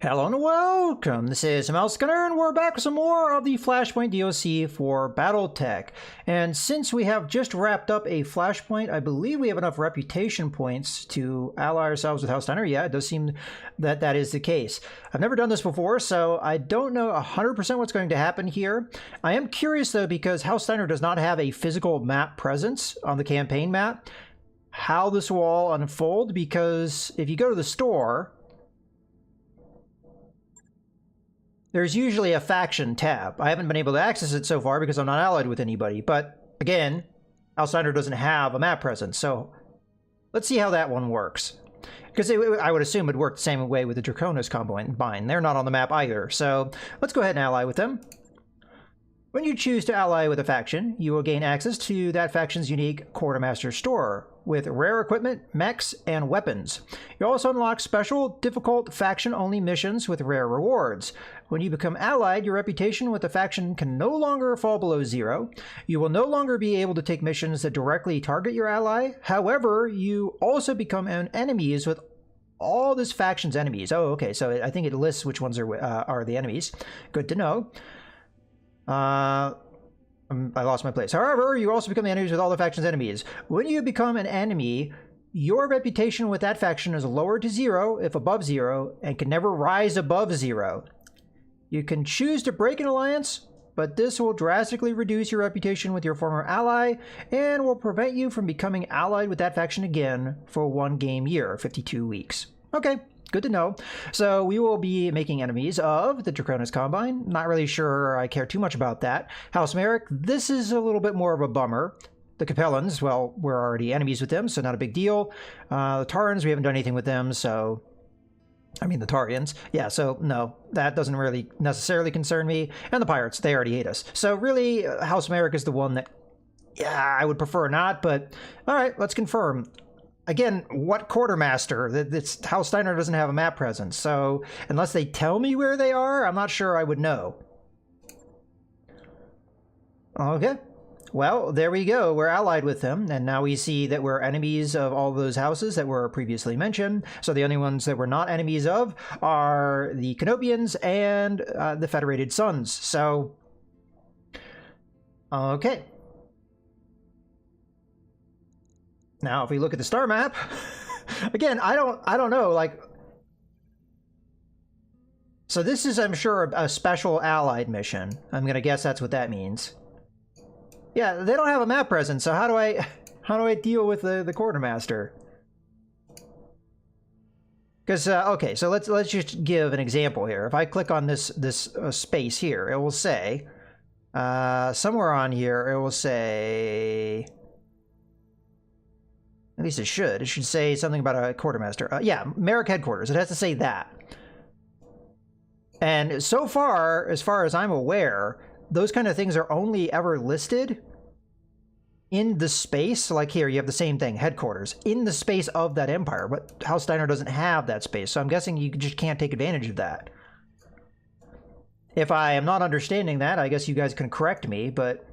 Hello and welcome, this is Mouse Gunner, and we're back with some more of the Flashpoint DLC for BattleTech. And since we have just wrapped up a Flashpoint, I believe we have enough reputation points to ally ourselves with Steiner. Yeah, it does seem that that is the case. I've never done this before, so I don't know 100% what's going to happen here. I am curious, though, because Steiner does not have a physical map presence on the campaign map, how this will all unfold, because if you go to the store, there's usually a faction tab. I haven't been able to access it so far because I'm not allied with anybody. But again, Outsider doesn't have a map presence. So let's see how that one works. Because I would assume it worked the same way with the Draconis combine. They're not on the map either. So let's go ahead and ally with them. When you choose to ally with a faction, you will gain access to that faction's unique Quartermaster store with rare equipment, mechs, and weapons. You also unlock special, difficult, faction-only missions with rare rewards. When you become allied, your reputation with the faction can no longer fall below 0. You will no longer be able to take missions that directly target your ally. However, you also become enemies with all this faction's enemies. Oh, okay, so I think it lists which ones are the enemies. Good to know. I lost my place. However, you also become enemies with all the faction's enemies. When you become an enemy, your reputation with that faction is lowered to 0 if above 0 and can never rise above 0. You can choose to break an alliance, but this will drastically reduce your reputation with your former ally and will prevent you from becoming allied with that faction again for 1 game year, 52 weeks. Okay. Good to know. So we will be making enemies of the Draconis Combine. Not really sure I care too much about that. House Merrick, this is a little bit more of a bummer. The Capellans, well, we're already enemies with them, so not a big deal. The Taurans, we haven't done anything with them, so... I mean, the Tarians. Yeah, so no, that doesn't really necessarily concern me. And the Pirates, they already hate us. So really, House Merrick is the one that, yeah, I would prefer not, but all right, let's confirm. Again, what quartermaster? That's how Steiner doesn't have a map presence. So unless they tell me where they are, I'm not sure I would know. Okay. Well, there we go. We're allied with them. And now we see that we're enemies of all those houses that were previously mentioned. So the only ones that we're not enemies of are the Canopians and the Federated Sons. So, okay. Now, if we look at the star map, again, I don't know, like, so this is, I'm sure, a special allied mission. I'm gonna guess that's what that means. Yeah, they don't have a map presence, so how do I deal with the quartermaster? Because okay, so let's just give an example here. If I click on this space here, it will say somewhere on here it will say. At least it should. It should say something about a quartermaster. Yeah, Merrick headquarters. It has to say that. And so far as I'm aware, those kind of things are only ever listed in the space. Like here, you have the same thing, headquarters, in the space of that empire. But House Steiner doesn't have that space, so I'm guessing you just can't take advantage of that. If I am not understanding that, I guess you guys can correct me, but...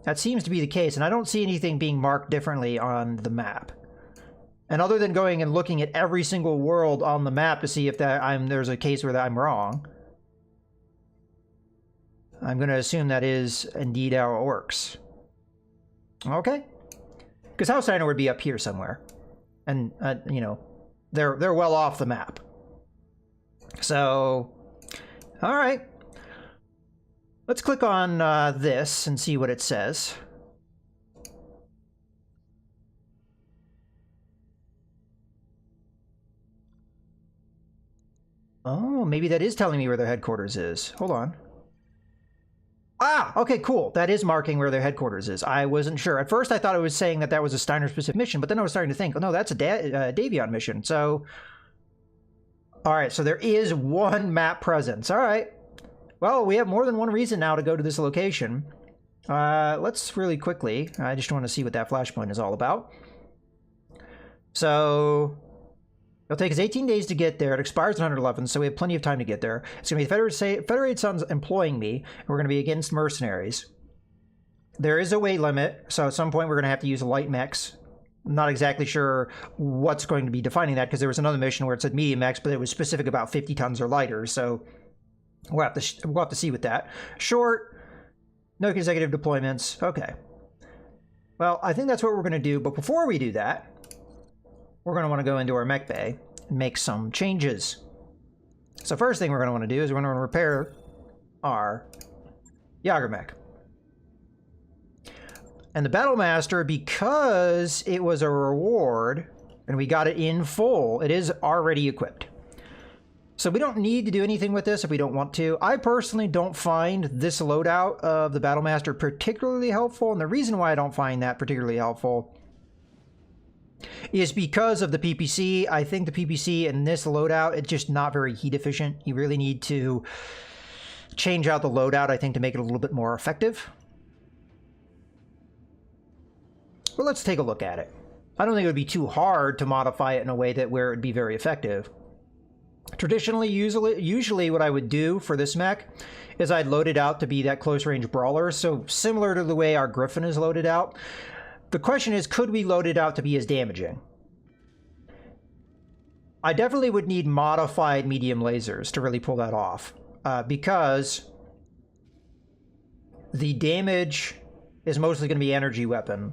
that seems to be the case, and I don't see anything being marked differently on the map. And other than going and looking at every single world on the map to see if there's a case where I'm wrong, I'm going to assume that is indeed how it works. Okay. Because House Steiner would be up here somewhere. And, you know, they're well off the map. So, all right. Let's click on this and see what it says. Oh, maybe that is telling me where their headquarters is. Hold on. Ah, okay, cool. That is marking where their headquarters is. I wasn't sure. At first, I thought it was saying that that was a Steiner-specific mission, but then I was starting to think, oh, no, that's a Davion mission. So, all right, so there is one map presence. All right. Well, we have more than one reason now to go to this location. Let's really quickly, I just want to see what that Flashpoint is all about. So, it'll take us 18 days to get there. It expires on 111, so we have plenty of time to get there. It's going to be the Federated Sons employing me, and we're going to be against mercenaries. There is a weight limit, so at some point we're going to have to use light mechs. I'm not exactly sure what's going to be defining that, because there was another mission where it said medium mechs, but it was specific about 50 tons or lighter. So we'll have to see with that. Short, no consecutive deployments. Okay. Well, I think that's what we're going to do. But before we do that, we're going to want to go into our mech bay and make some changes. So first thing we're going to want to do is we're going to repair our Yager mech. And the Battlemaster, because it was a reward and we got it in full, it is already equipped. So we don't need to do anything with this if we don't want to. I personally don't find this loadout of the Battlemaster particularly helpful, and the reason why I don't find that particularly helpful is because of the PPC. I think the PPC in this loadout, it's just not very heat efficient. You really need to change out the loadout, I think, to make it a little bit more effective. But let's take a look at it. I don't think it would be too hard to modify it in a way that where it would be very effective. Traditionally, usually what I would do for this mech is I'd load it out to be that close-range brawler, so similar to the way our Griffin is loaded out. The question is, could we load it out to be as damaging? I definitely would need modified medium lasers to really pull that off, because the damage is mostly going to be energy weapon.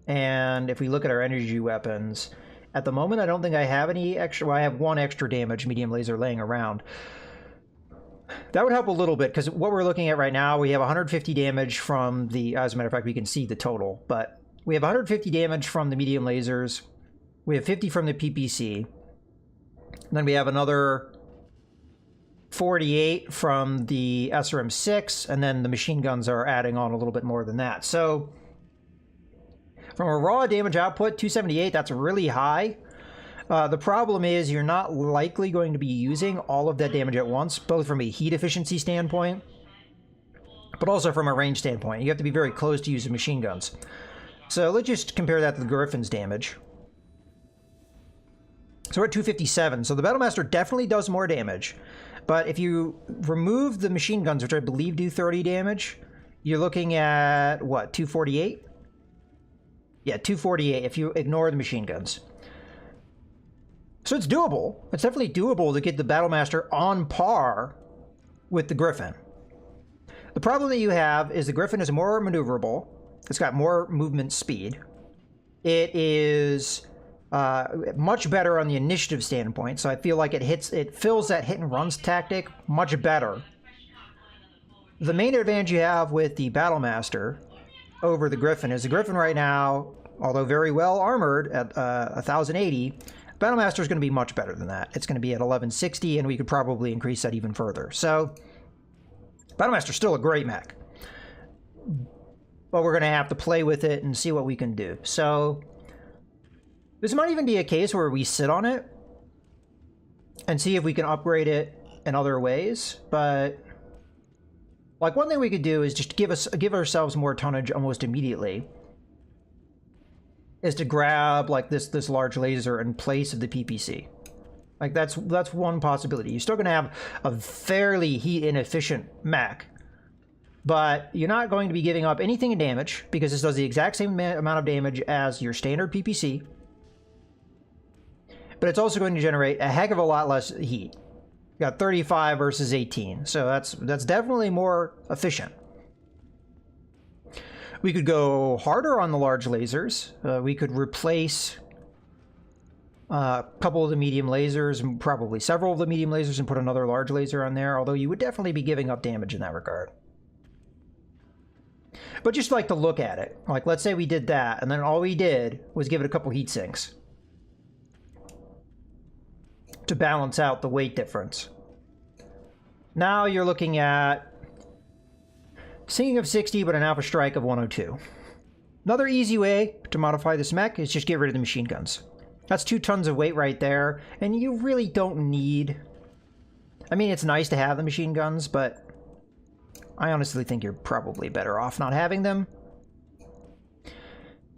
And if we look at our energy weapons, at the moment I don't think I have any extra. Well, I have one extra damage medium laser laying around. That would help a little bit, because what we're looking at right now, we have 150 damage from the, as a matter of fact, we can see the total, but we have 150 damage from the medium lasers, we have 50 from the PPC, and then we have another 48 from the SRM-6, and then the machine guns are adding on a little bit more than that. So from a raw damage output, 278, that's really high. The problem is you're not likely going to be using all of that damage at once, both from a heat efficiency standpoint, but also from a range standpoint. You have to be very close to using machine guns. So let's just compare that to the Griffin's damage. So we're at 257. So the Battlemaster definitely does more damage, but if you remove the machine guns, which I believe do 30 damage, you're looking at, what, 248? Yeah, 248 if you ignore the machine guns. So it's doable. It's definitely doable to get the Battlemaster on par with the Griffin. The problem that you have is the Griffin is more maneuverable. It's got more movement speed. It is much better on the initiative standpoint, so I feel like it fills that hit and runs tactic much better. The main advantage you have with the Battlemaster over the Griffin is the Griffin right now, although very well armored at 1080, Battlemaster is going to be much better than that. It's going to be at 1160, and we could probably increase that even further. So Battlemaster's still a great mech, but we're going to have to play with it and see what we can do. So this might even be a case where we sit on it and see if we can upgrade it in other ways, but like one thing we could do is just give ourselves more tonnage almost immediately, is to grab like this large laser in place of the PPC. Like that's one possibility. You're still going to have a fairly heat inefficient mech, but you're not going to be giving up anything in damage, because this does the exact same amount of damage as your standard PPC, but it's also going to generate a heck of a lot less heat. You got 35 versus 18, so that's definitely more efficient. We could go harder on the large lasers. We could replace a couple of the medium lasers, and probably several of the medium lasers, and put another large laser on there, although you would definitely be giving up damage in that regard. But just like to look at it, like let's say we did that, and then all we did was give it a couple heat sinks to balance out the weight difference. Now you're looking at sinking of 60, but an alpha strike of 102. Another easy way to modify this mech is just get rid of the machine guns. That's 2 tons of weight right there, and you really don't need... I mean, it's nice to have the machine guns, but I honestly think you're probably better off not having them.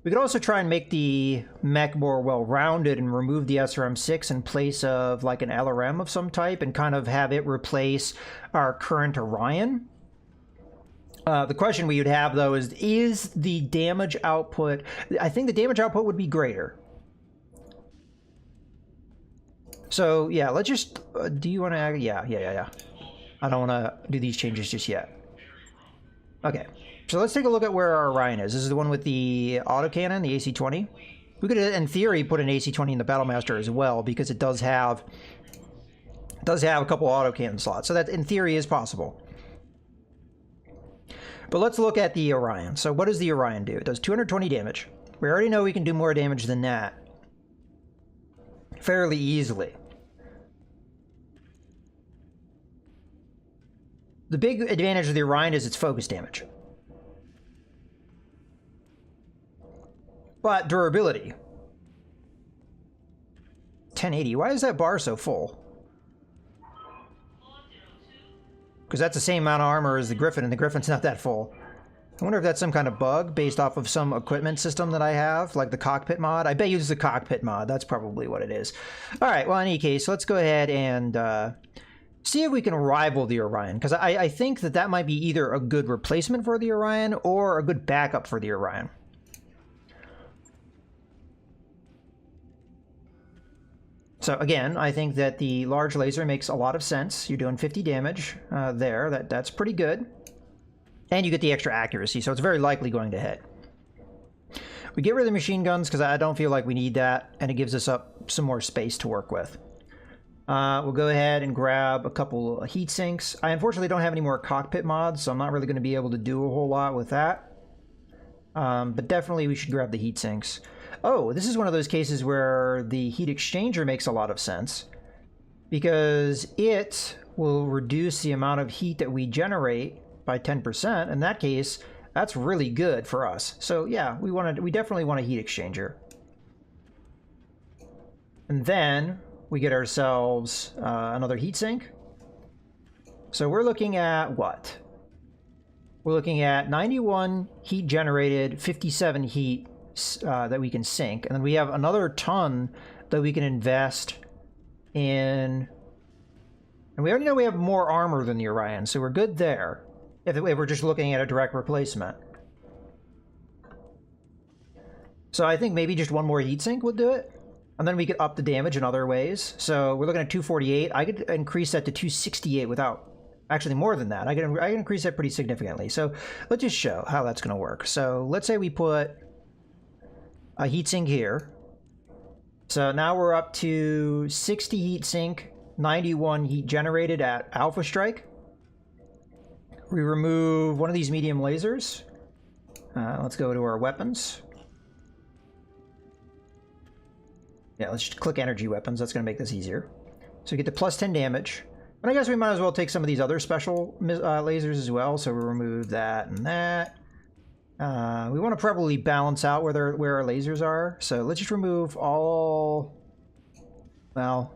We could also try and make the mech more well-rounded and remove the SRM-6 in place of like an LRM of some type, and kind of have it replace our current Orion. The question we would have, though, is the damage output... I think the damage output would be greater. So, yeah, let's just... do you want to... Yeah. I don't want to do these changes just yet. Okay, so let's take a look at where our Orion is. This is the one with the autocannon, the AC-20. We could, in theory, put an AC-20 in the Battlemaster as well, because it does have a couple autocannon slots. So that, in theory, is possible. But let's look at the Orion. So what does the Orion do? It does 220 damage. We already know we can do more damage than that fairly easily. The big advantage of the Orion is its focus damage. But durability. 1080. Why is that bar so full? Because that's the same amount of armor as the Griffin, and the Griffin's not that full. I wonder if that's some kind of bug based off of some equipment system that I have, like the cockpit mod. I bet you it's the cockpit mod. That's probably what it is. All right, well, in any case, let's go ahead and see if we can rival the Orion, because I think that that might be either a good replacement for the Orion or a good backup for the Orion. So again, I think that the large laser makes a lot of sense. You're doing 50 damage there. That's pretty good. And you get the extra accuracy, so it's very likely going to hit. We get rid of the machine guns because I don't feel like we need that, and it gives us up some more space to work with. We'll go ahead and grab a couple of heat sinks. I unfortunately don't have any more cockpit mods, so I'm not really going to be able to do a whole lot with that. But definitely we should grab the heat sinks. Oh, this is one of those cases where the heat exchanger makes a lot of sense, because it will reduce the amount of heat that we generate by 10%. In that case, that's really good for us. So yeah, we definitely want a heat exchanger. And then we get ourselves another heatsink. So we're looking at what? We're looking at 91 heat generated, 57 heat that we can sink, and then we have another ton that we can invest in. And we already know we have more armor than the Orion, so we're good there if we're just looking at a direct replacement. So I think maybe just one more heatsink would do it. And then we could up the damage in other ways. So we're looking at 248. I could increase that to 268 without... Actually, more than that. I can increase that pretty significantly. So let's just show how that's going to work. So let's say we put a heatsink here. So now we're up to 60 heatsink, 91 heat generated at Alpha Strike. We remove one of these medium lasers. Let's go to our weapons. Yeah, let's just click energy weapons. That's going to make this easier. So we get the plus 10 damage. And I guess we might as well take some of these other special lasers as well. So we remove that and that. We want to probably balance out where our lasers are. So let's just remove all... Well...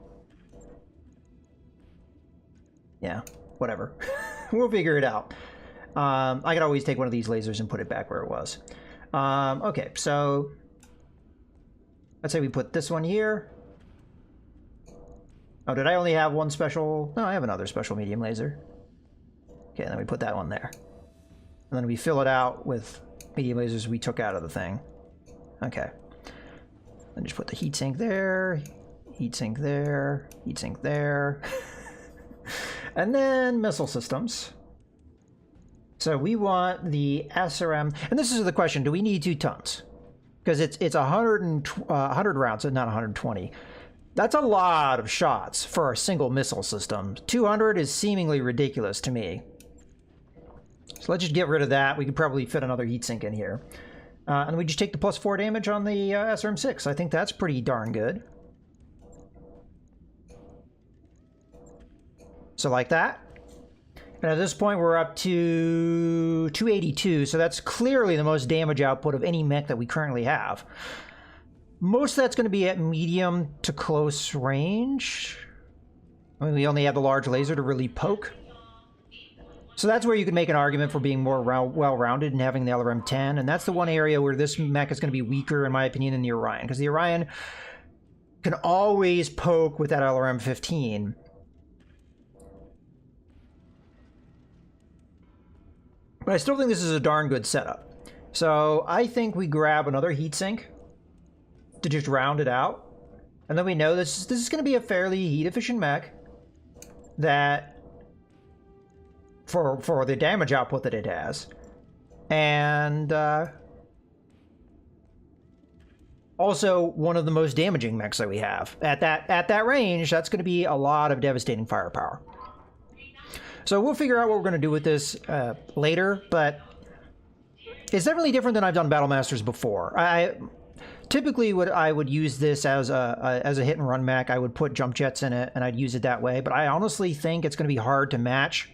Yeah, whatever. We'll figure it out. I could always take one of these lasers and put it back where it was. Okay, so... Let's say we put this one here. Oh, did I only have one special? No, I have another special medium laser. Okay, and then we put that one there. And then we fill it out with medium lasers we took out of the thing. Okay. Then just put the heatsink there, heatsink there, heatsink there. And then missile systems. So we want the SRM, and this is the question, do we need 2 tons? Because it's 100 rounds, not 120. That's a lot of shots for a single missile system. 200 is seemingly ridiculous to me. So let's just get rid of that. We could probably fit another heatsink in here. And we just take the plus 4 damage on the SRM-6. I think that's pretty darn good. So like that. And at this point, we're up to 282, so that's clearly the most damage output of any mech that we currently have. Most of that's going to be at medium to close range. I mean, we only have the large laser to really poke. So that's where you can make an argument for being more well-rounded and having the LRM-10, and that's the one area where this mech is going to be weaker, in my opinion, than the Orion, because the Orion can always poke with that LRM-15. But I still think this is a darn good setup. So I think we grab another heatsink to just round it out. And then we know this is going to be a fairly heat-efficient mech that, for the damage output that it has. And also one of the most damaging mechs that we have. At that range, that's going to be a lot of devastating firepower. So we'll figure out what we're going to do with this later, but it's definitely different than I've done Battle Masters before. Typically, I would use this as a hit and run mech. I would put jump jets in it, and I'd use it that way. But I honestly think it's going to be hard to match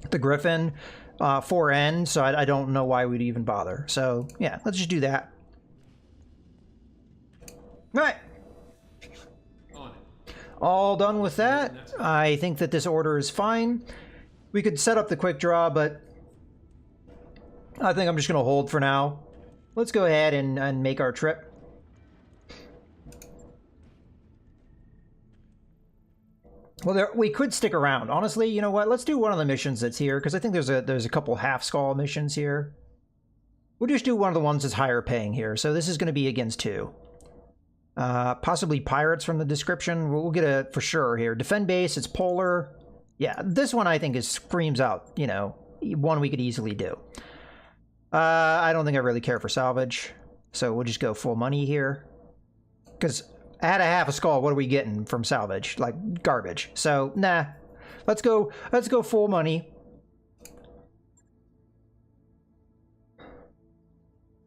the Griffin 4N, so I don't know why we'd even bother. So yeah, let's just do that. All right. All done with that. I think that this order is fine. We could set up the quick draw, but I think I'm just going to hold for now. Let's go ahead and make our trip. Well, we could stick around. Honestly, you know what? Let's do one of the missions that's here, because I think there's a couple half-skull missions here. We'll just do one of the ones that's higher paying here. So this is going to be against 2. Possibly pirates from the description. We'll get a for sure here. Defend base, it's polar. Yeah, this one I think screams out, you know, one we could easily do. I don't think I really care for salvage, so we'll just go full money here. Because at a half a skull, what are we getting from salvage? Like garbage. So nah, let's go full money.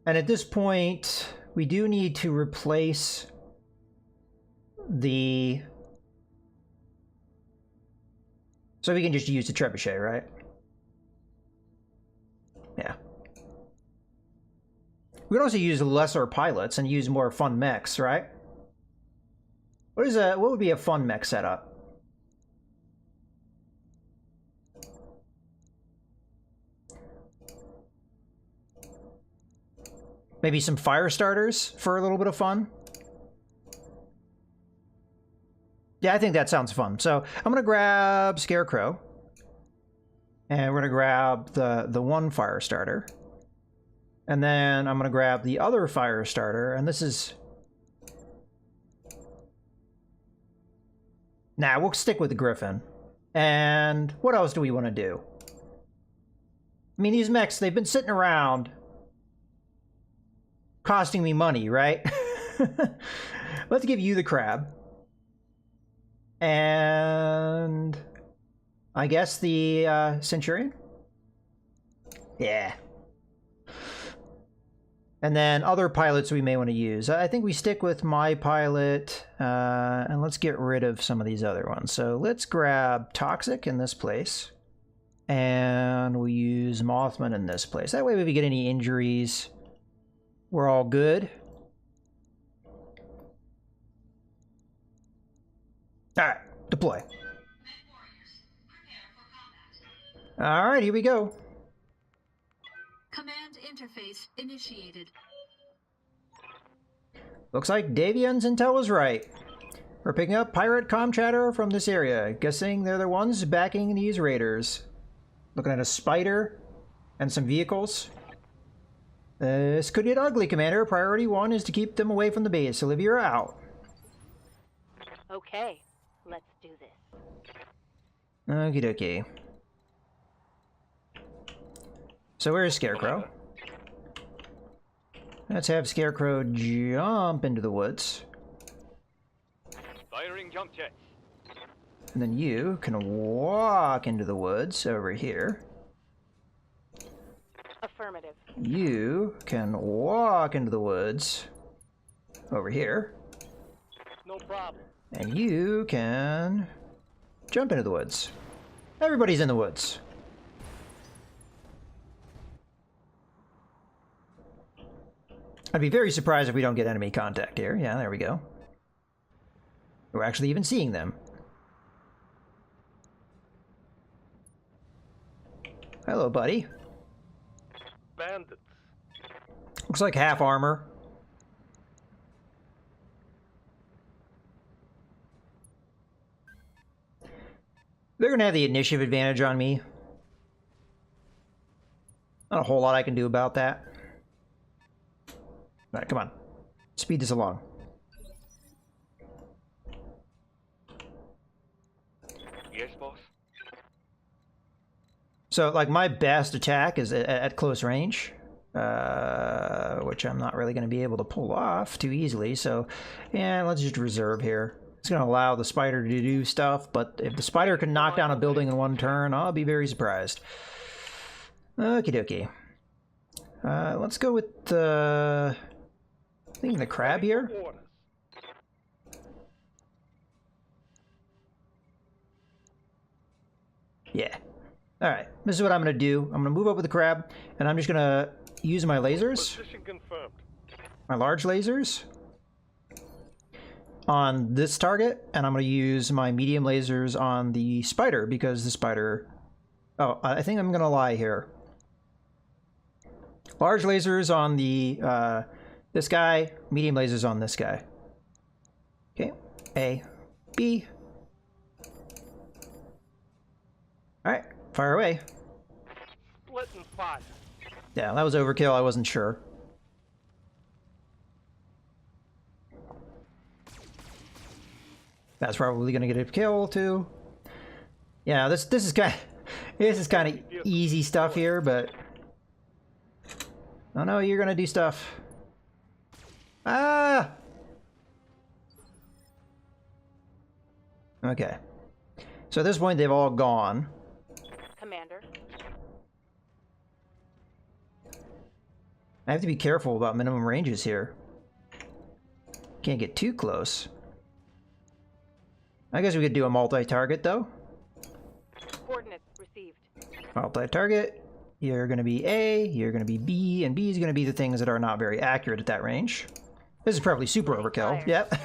And at this point, we do need to replace the... So we can just use the trebuchet, right? Yeah. We can also use lesser pilots and use more fun mechs, right? What would be a fun mech setup? Maybe some fire starters for a little bit of fun. Yeah, I think that sounds fun. So I'm gonna grab Scarecrow, and we're gonna grab the one fire starter, and then I'm gonna grab the other fire starter, and this is... Nah, we'll stick with the Griffin. And what else do we want to do? I mean, these mechs, they've been sitting around costing me money, right? Let's give you the crab. And I guess the Centurion? Yeah. And then other pilots we may want to use. I think we stick with my pilot, and let's get rid of some of these other ones. So let's grab Toxic in this place, and we'll use Mothman in this place. That way if we get any injuries, we're all good. All right, deploy. All right, here we go. Command interface initiated. Looks like Davian's intel was right. We're picking up pirate comm chatter from this area. Guessing they're the ones backing these raiders. Looking at a spider and some vehicles. This could get ugly, Commander. Priority 1 is to keep them away from the base. Olivia, out. Okay, let's do this. Okie dokie. So where's Scarecrow? Let's have Scarecrow jump into the woods. Firing jump jets. And then you can walk into the woods over here. Affirmative. You can walk into the woods over here. No problem. And you can jump into the woods. Everybody's in the woods. I'd be very surprised if we don't get enemy contact here. Yeah, there we go. We're actually even seeing them. Hello, buddy. Bandits. Looks like half armor. They're gonna have the initiative advantage on me. Not a whole lot I can do about that. Alright, come on. Speed this along. Yes, boss? So, like, my best attack is at close range, which I'm not really going to be able to pull off too easily. So, yeah, let's just reserve here. It's going to allow the spider to do stuff, but if the spider can knock down a building in one turn, I'll be very surprised. Okie dokie. Let's go with the... I think the crab here. Orders. Yeah. Alright, this is what I'm going to do. I'm going to move up with the crab, and I'm just going to use my lasers, Position confirmed. my large lasers, on this target, and I'm going to use my medium lasers on the spider, because the spider... Oh, I think I'm going to lie here. Large lasers on the this guy, medium lasers on this guy. Okay, A, B. Alright, fire away. Split and fire. Yeah, that was overkill, I wasn't sure. That's probably gonna get a kill too. Yeah, this is kind of easy stuff here, but oh no, you're gonna do stuff. Ah! Okay. So at this point, they've all gone. Commander. I have to be careful about minimum ranges here. Can't get too close. I guess we could do a multi-target, though. Coordinates received. Multi-target. You're going to be A, you're going to be B, and B is going to be the things that are not very accurate at that range. This is probably super overkill. Yep.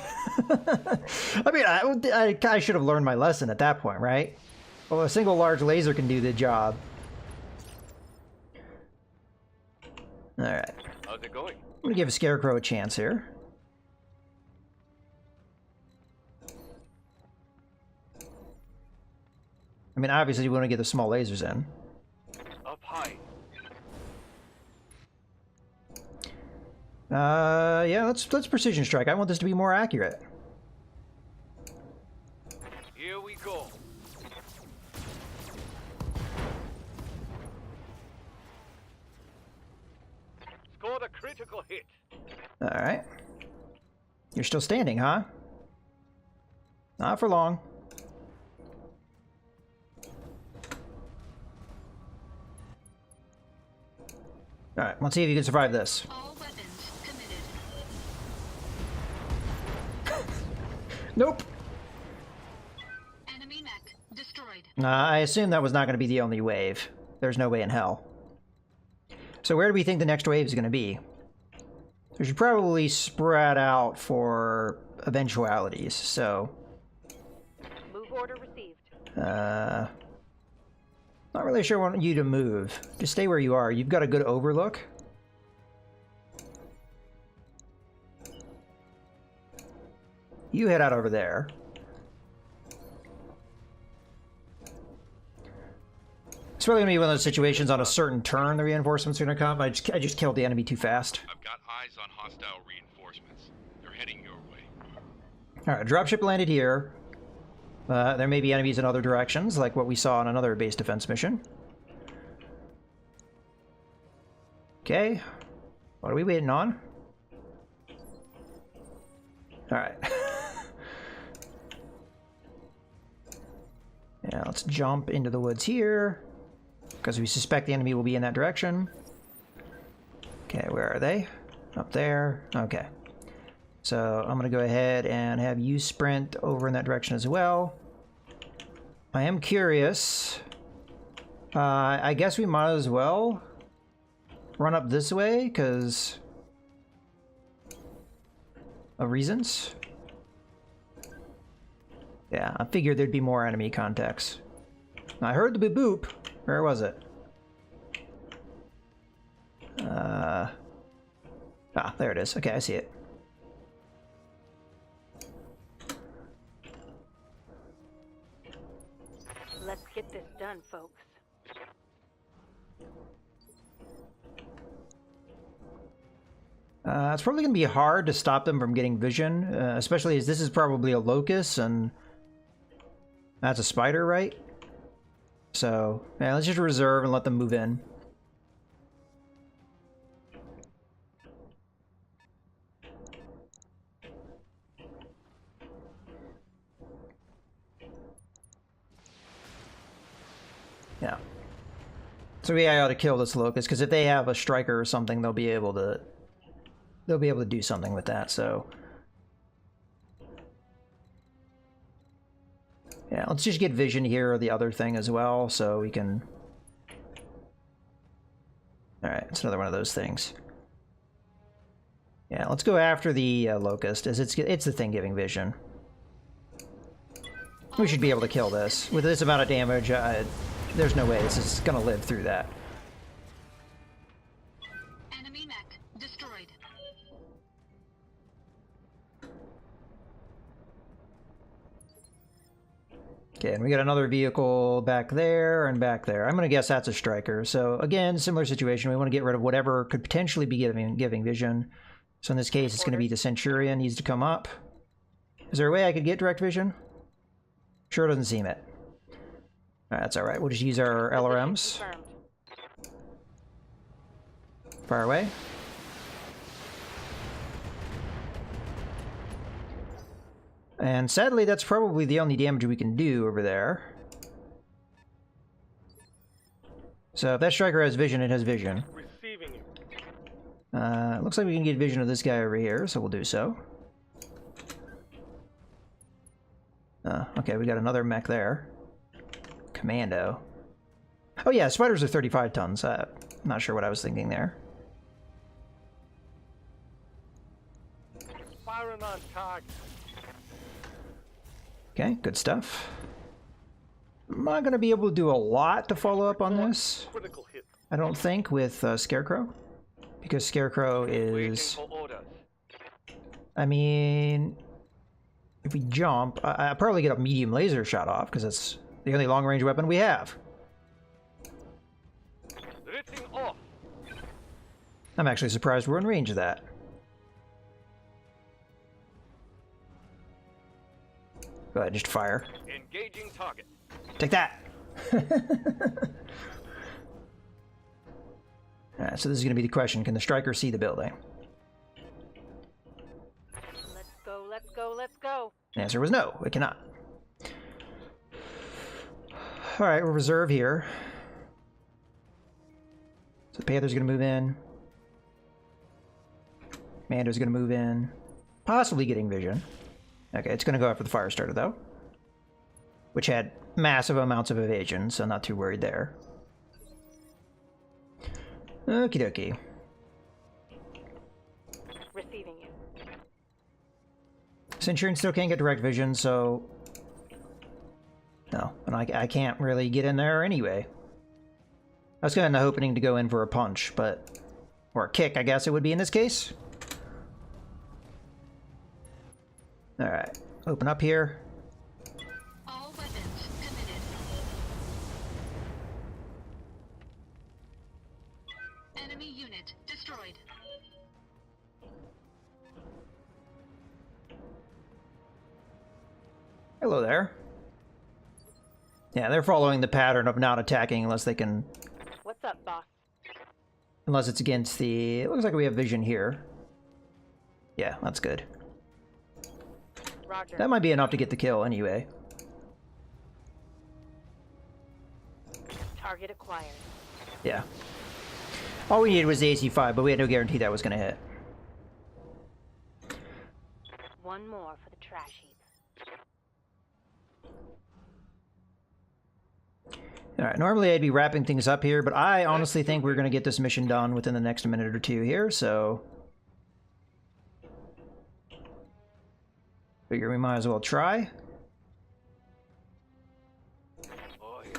I mean, I should have learned my lesson at that point, right? Well, a single large laser can do the job. Alright. How's it going? I'm going to give a Scarecrow a chance here. I mean, obviously you want to get the small lasers in. Up high. Yeah, let's precision strike. I want this to be more accurate. Here we go. Scored a critical hit. Alright. You're still standing, huh? Not for long. Alright, let's see if you can survive this. All weapons committed. Nope! Enemy mech destroyed. I assume that was not going to be the only wave. There's no way in hell. So where do we think the next wave is going to be? We should probably spread out for eventualities, so... Move order received. Not really sure I want you to move. Just stay where you are. You've got a good overlook. You head out over there. It's really gonna be one of those situations on a certain turn the reinforcements are gonna come. I just killed the enemy too fast. I've got eyes on hostile reinforcements. They're heading your way. Alright, dropship landed here. There may be enemies in other directions, like what we saw in another base defense mission. Okay. What are we waiting on? Alright. Yeah, let's jump into the woods here, because we suspect the enemy will be in that direction. Okay, where are they? Up there. Okay. So I'm going to go ahead and have you sprint over in that direction as well. I am curious. I guess we might as well run up this way because of reasons. Yeah, I figured there'd be more enemy contacts. I heard the boop boop. Where was it? There it is. Okay, I see it. Let's get this done, folks. It's probably going to be hard to stop them from getting vision, especially as this is probably a locust, and that's a spider, right? So, yeah, let's just reserve and let them move in. Yeah. So we ought to kill this locust, because if they have a striker or something, they'll be able to do something with that. So yeah, let's just get vision here or the other thing as well, so we can. All right, it's another one of those things. Yeah, let's go after the locust, as it's the thing giving vision. We should be able to kill this with this amount of damage. There's no way this is gonna live through that. Enemy mech destroyed. Okay, and we got another vehicle back there and back there. I'm gonna guess that's a striker. So again, similar situation. We want to get rid of whatever could potentially be giving vision. So in this case, it's going to be the Centurion needs to come up. Is there a way I could get direct vision? Sure doesn't seem it. Alright, that's alright. We'll just use our LRMs. Confirmed. Fire away. And sadly, that's probably the only damage we can do over there. So if that striker has vision, it has vision. Receiving you. It looks like we can get vision of this guy over here, so we'll do so. Okay, we got another mech there. Commando. Oh yeah, spiders are 35 tons. I'm not sure what I was thinking there. Firing on target. Okay, good stuff. I'm not going to be able to do a lot to follow up on this, Critical hit. I don't think, with Scarecrow. Because Scarecrow Waiting is... for orders. I mean... If we jump, I'll probably get a medium laser shot off, because that's the only long-range weapon we have. Ripping off. I'm actually surprised we're in range of that. Go ahead, just fire. Engaging target. Take that! Alright, so this is going to be the question. Can the striker see the building? Let's go, let's go, let's go. The answer was no, it cannot. Alright, we'll reserve here. So the Panther's going to move in. Mando's going to move in. Possibly getting vision. Okay, it's going to go after the fire starter, though. Which had massive amounts of evasion, so not too worried there. Okie dokie. Receiving you. Centurion still can't get direct vision, so... No, and I can't really get in there anyway. I was kind of hoping to go in for a punch, but... Or a kick, I guess it would be in this case. Alright, open up here. All weapons committed. Enemy unit destroyed. Hello there. Yeah, they're following the pattern of not attacking unless they can... What's up, boss? Unless it's against the... It looks like we have vision here. Yeah, that's good. Roger. That might be enough to get the kill anyway. Target acquired. Yeah. All we needed was the AC-5, but we had no guarantee that was going to hit. One more for the trash heap. Alright, normally I'd be wrapping things up here, but I honestly think we're going to get this mission done within the next minute or two here, so... Figure we might as well try. Oh, yeah.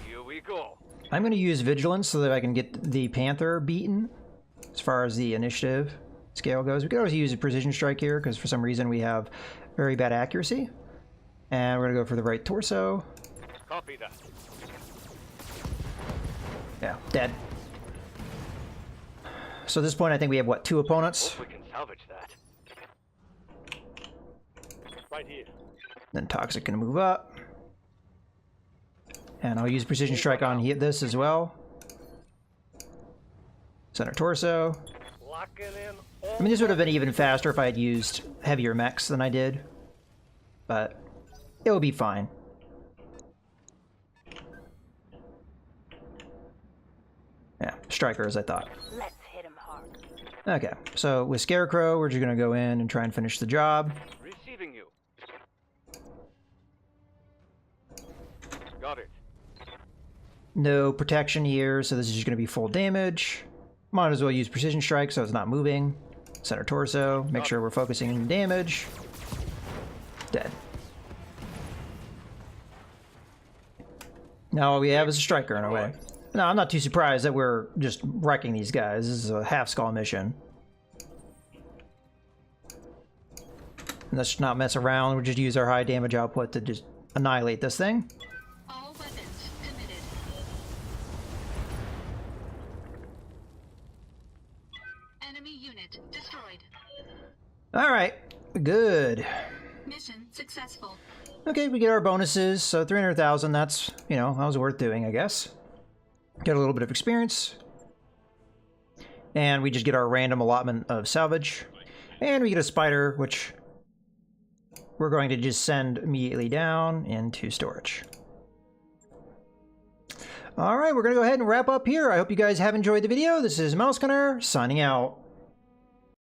Here we go. I'm going to use Vigilance so that I can get the Panther beaten, as far as the initiative scale goes. We could always use a Precision Strike here, because for some reason we have very bad accuracy. And we're going to go for the right torso. Copy that. Yeah, dead. So at this point, I think we have, what, 2 opponents? Hope we can salvage that. Right here. Then Toxic can move up. And I'll use Precision Strike on this as well. Center torso. Locking in I mean, this would have been even faster if I had used heavier mechs than I did. But it will be fine. Yeah, Striker as I thought. Let's hit him hard. Okay, so with Scarecrow, we're just going to go in and try and finish the job. Receiving you. Got it. No protection here, so this is just going to be full damage. Might as well use Precision Strike so it's not moving. Center torso, make sure we're focusing on damage. Dead. Now all we have is a Striker in a way. No, I'm not too surprised that we're just wrecking these guys. This is a half-skull mission. And let's not mess around. We'll just use our high damage output to just annihilate this thing. All weapons committed. Enemy unit destroyed. Alright, good. Mission successful. Okay, we get our bonuses, so 300,000, that's, you know, that was worth doing, I guess. Get a little bit of experience. And we just get our random allotment of salvage. And we get a spider, which we're going to just send immediately down into storage. Alright, we're going to go ahead and wrap up here. I hope you guys have enjoyed the video. This is Mouse Gunner, signing out.